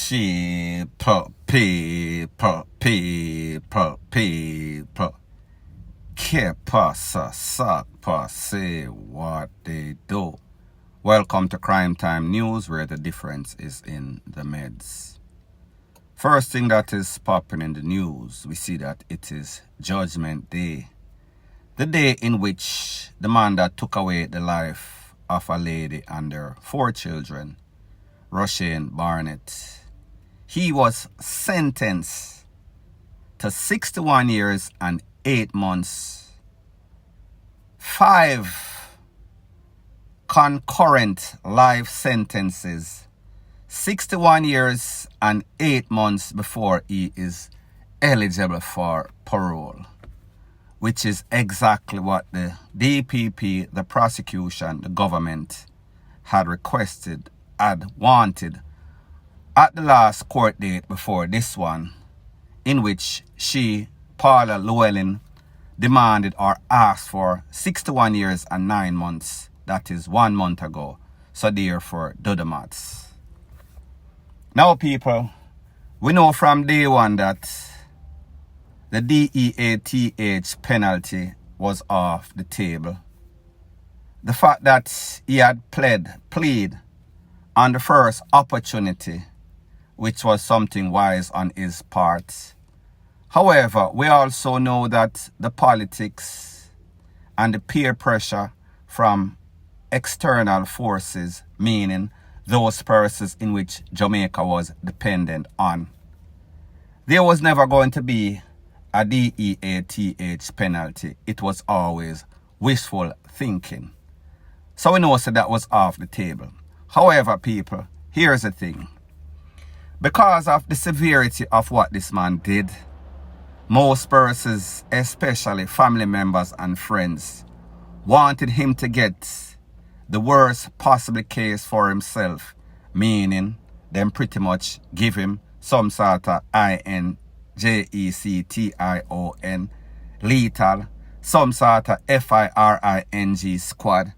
People. Que pasa, sak say what they do. Welcome to Crime Time News, where the difference is in the meds. First thing that is popping in the news, we see that it is Judgment Day. The day in which the man that took away the life of a lady and her 4 children, Roshane Barnett, he was sentenced to 61 years and 8 months, 5 concurrent life sentences, 61 years and 8 months before he is eligible for parole, which is exactly what the DPP, the prosecution, the government had requested, had wanted at the last court date before this one, in which she, Paula Llewellyn, demanded or asked for 61 years and 9 months. That is 1 month ago. So therefore, do the maths. Now, people, we know from day one that the DEATH penalty was off the table. The fact that he had plead on the first opportunity, which was something wise on his part. However, we also know that the politics and the peer pressure from external forces, meaning those persons in which Jamaica was dependent on, there was never going to be a DEATH penalty. It was always wishful thinking. So we know that was off the table. However, people, here's the thing. Because of the severity of what this man did, most persons, especially family members and friends, wanted him to get the worst possible case for himself, meaning them pretty much give him some sort of INJECTION, lethal, some sort of FIRING squad,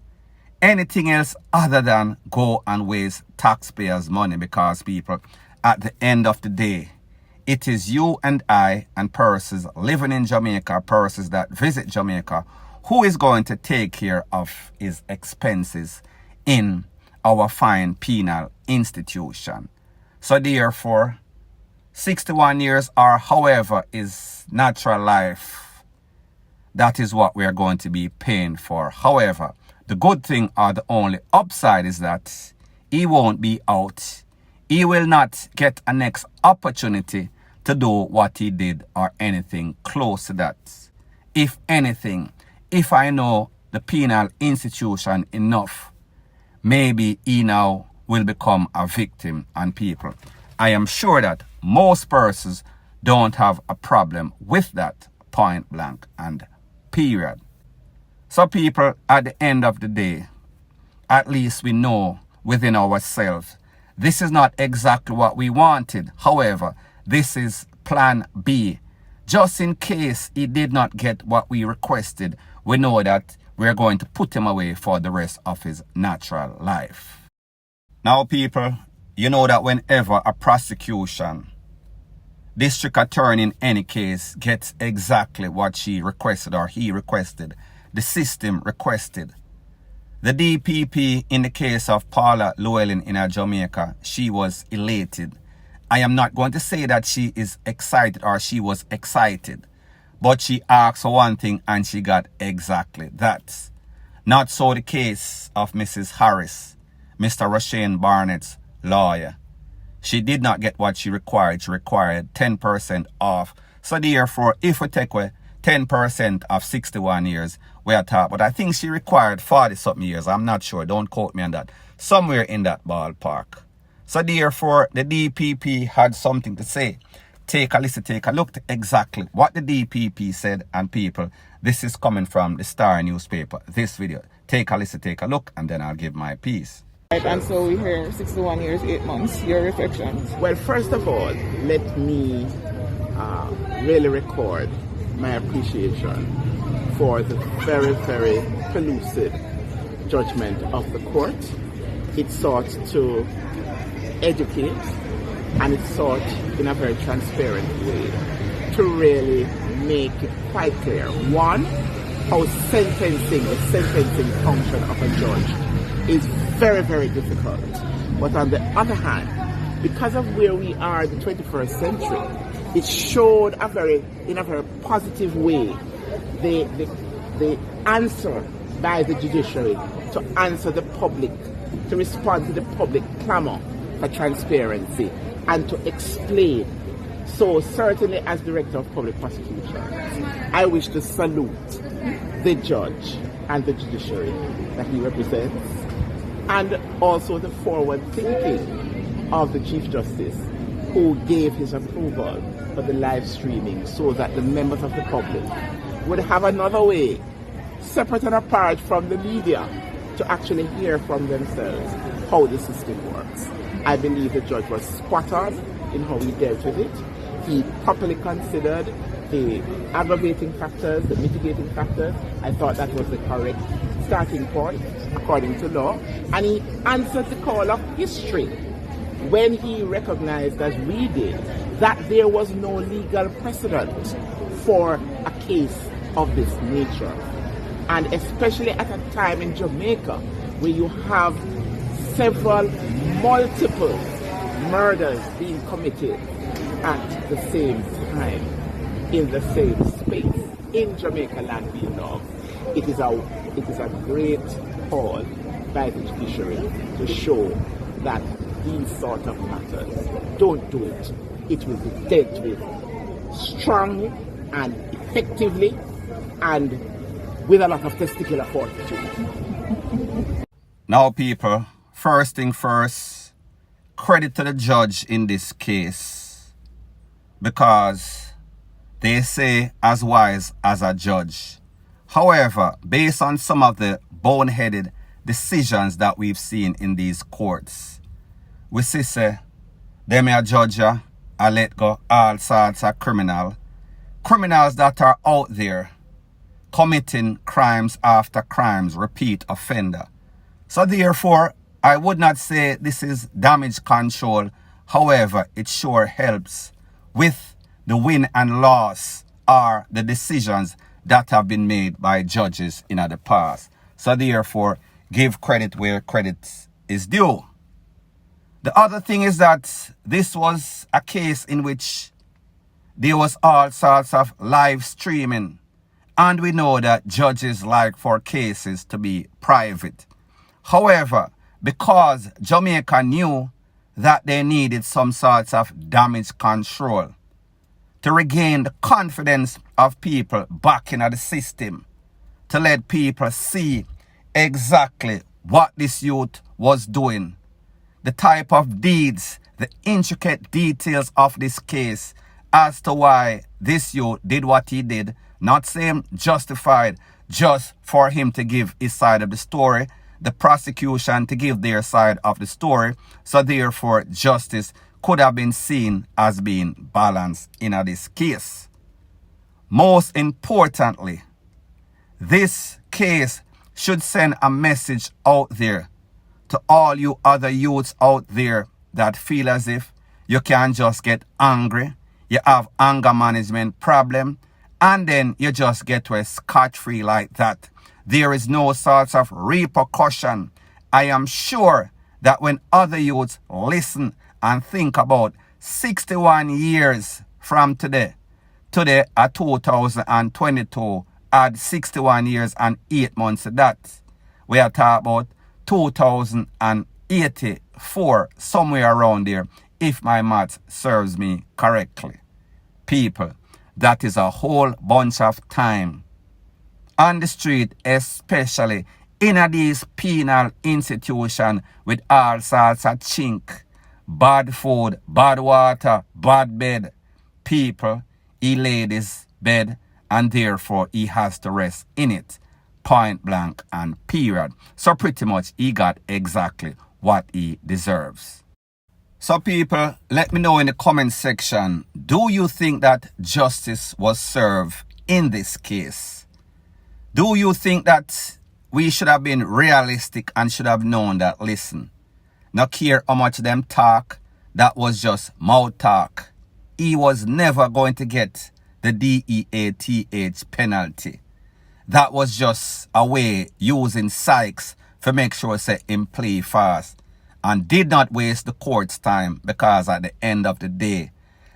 anything else other than go and waste taxpayers' money, because people, at the end of the day, it is you and I and persons living in Jamaica, persons that visit Jamaica, who is going to take care of his expenses in our fine penal institution. So therefore, 61 years or however is natural life, that is what we are going to be paying for. However, the good thing or the only upside is that he won't be out. He will not get a next opportunity to do what he did or anything close to that. If anything, if I know the penal institution enough, maybe he now will become a victim. And people, I am sure that most persons don't have a problem with that, point blank and period. So people, at the end of the day, at least we know within ourselves, this is not exactly what we wanted. However, this is plan B. Just in case he did not get what we requested, we know that we're going to put him away for the rest of his natural life. Now, people, you know that whenever a prosecution, district attorney in any case, gets exactly what she requested or he requested, the system requested. The DPP, in the case of Paula Llewellyn in Jamaica, she was elated. I am not going to say that she is excited or she was excited, but she asked for one thing and she got exactly that. Not so the case of Mrs. Harris, Mr. Roshane Barnett's lawyer. She did not get what she required. She required 10% off. So therefore, if we take away 10% of 61 years, we are talking, but I think she required 40-something years. I'm not sure. Don't quote me on that. Somewhere in that ballpark. So therefore, the DPP had something to say. Take a listen, take a look at exactly what the DPP said. And people, this is coming from the Star newspaper, this video. Take a listen, take a look, and then I'll give my piece. Right, and so we hear 61 years, 8 months. Your reflections? Well, first of all, let me really record my appreciation for the very, very pellucid judgment of the court. It sought to educate, and it sought in a very transparent way to really make it quite clear. One, how the sentencing function of a judge is very, very difficult. But on the other hand, because of where we are in the 21st century, it showed in a very positive way the answer by the judiciary to answer the public, to respond to the public clamor for transparency and to explain. So certainly as Director of Public Prosecutions, I wish to salute the judge and the judiciary that he represents, and also the forward thinking of the Chief Justice, who gave his approval for the live streaming so that the members of the public would have another way, separate and apart from the media, to actually hear from themselves how the system works. I believe the judge was spot on in how he dealt with it. He properly considered the aggravating factors, the mitigating factors. I thought that was the correct starting point according to law. And he answered the call of history when he recognized, as we did, that there was no legal precedent for a case of this nature. And especially at a time in Jamaica where you have multiple murders being committed at the same time, in the same space, in Jamaica land we love. It is a great call by the judiciary to show that these sort of matters, don't do it. It will be dealt with strongly and effectively and with a lot of testicular fortitude. Now, people, first thing first, credit to the judge in this case, because they say as wise as a judge. However, based on some of the boneheaded decisions that we've seen in these courts, we see say, them a judge a let go all sorts of criminals that are out there committing crimes after crimes, repeat offender. So therefore, I would not say this is damage control. However, it sure helps with the win and loss or the decisions that have been made by judges in the past. So therefore, give credit where credit is due. The other thing is that this was a case in which there was all sorts of live streaming. And we know that judges like for cases to be private. However, because Jamaica knew that they needed some sorts of damage control to regain the confidence of people back into the system, to let people see exactly what this youth was doing, the type of deeds, the intricate details of this case as to why this youth did what he did, not saying justified just for him to give his side of the story, the prosecution to give their side of the story. So therefore, justice could have been seen as being balanced in this case. Most importantly, this case should send a message out there to all you other youths out there that feel as if you can just get angry, you have anger management problem, and then you just get away scot-free like that. There is no sort of repercussion. I am sure that when other youths listen and think about 61 years from today at 2022, add 61 years and 8 months to that, we are talking about 2084, somewhere around there, if my math serves me correctly. People, that is a whole bunch of time on the street, especially in these penal institutions with all sorts of chink, bad food, bad water, bad bed. People, he laid his bed and therefore he has to rest in it. Point blank and period. So pretty much he got exactly what he deserves. So people, let me know in the comment section, do you think that justice was served in this case? Do you think that we should have been realistic and should have known that, listen, not care how much them talk, that was just mouth talk. He was never going to get the DEATH penalty. That was just a way using Sykes to make sure say him play fast and did not waste the court's time, because at the end of the day,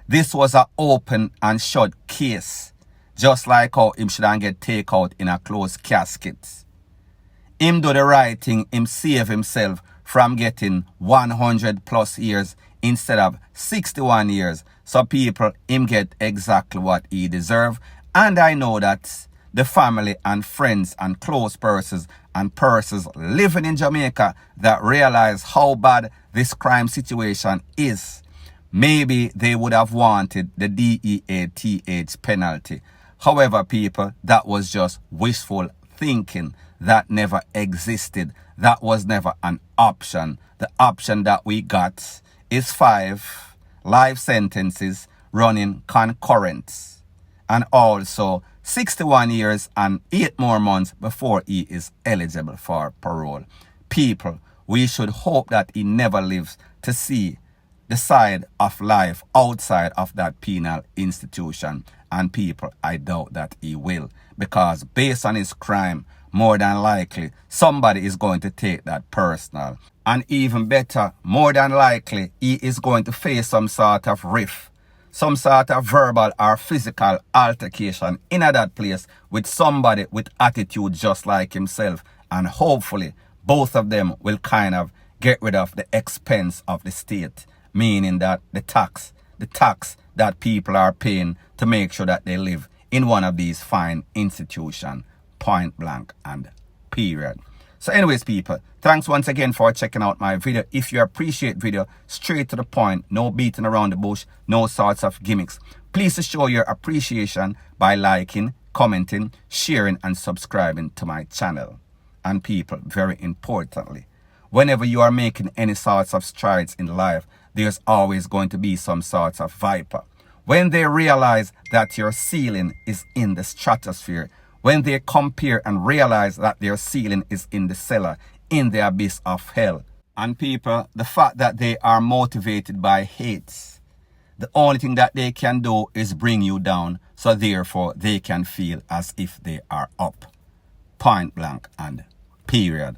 this was an open and shut case, just like how him shouldn't get take out in a closed casket. Him do the right thing, him save himself from getting 100 plus years instead of 61 years. So people, him get exactly what he deserve. And I know that the family and friends and close persons and persons living in Jamaica that realize how bad this crime situation is, maybe they would have wanted the DEATH penalty. However, people, that was just wishful thinking. That never existed. That was never an option. The option that we got is 5 life sentences running concurrent, and also 61 years and 8 more months before he is eligible for parole. People, we should hope that he never lives to see the side of life outside of that penal institution. And people, I doubt that he will, because based on his crime, more than likely somebody is going to take that personal. And even better, more than likely he is going to face some sort of rift, some sort of verbal or physical altercation in that place with somebody with attitude just like himself. And hopefully both of them will kind of get rid of the expense of the state, meaning that the tax that people are paying to make sure that they live in one of these fine institutions, point blank and period. So anyways, people, thanks once again for checking out my video. If you appreciate video, straight to the point, no beating around the bush, no sorts of gimmicks, please show your appreciation by liking, commenting, sharing and subscribing to my channel. And people, very importantly, whenever you are making any sorts of strides in life, there's always going to be some sorts of viper. When they realize that your ceiling is in the stratosphere, when they compare and realize that their ceiling is in the cellar, in the abyss of hell. And people, the fact that they are motivated by hate, the only thing that they can do is bring you down, so therefore they can feel as if they are up. Point blank and period.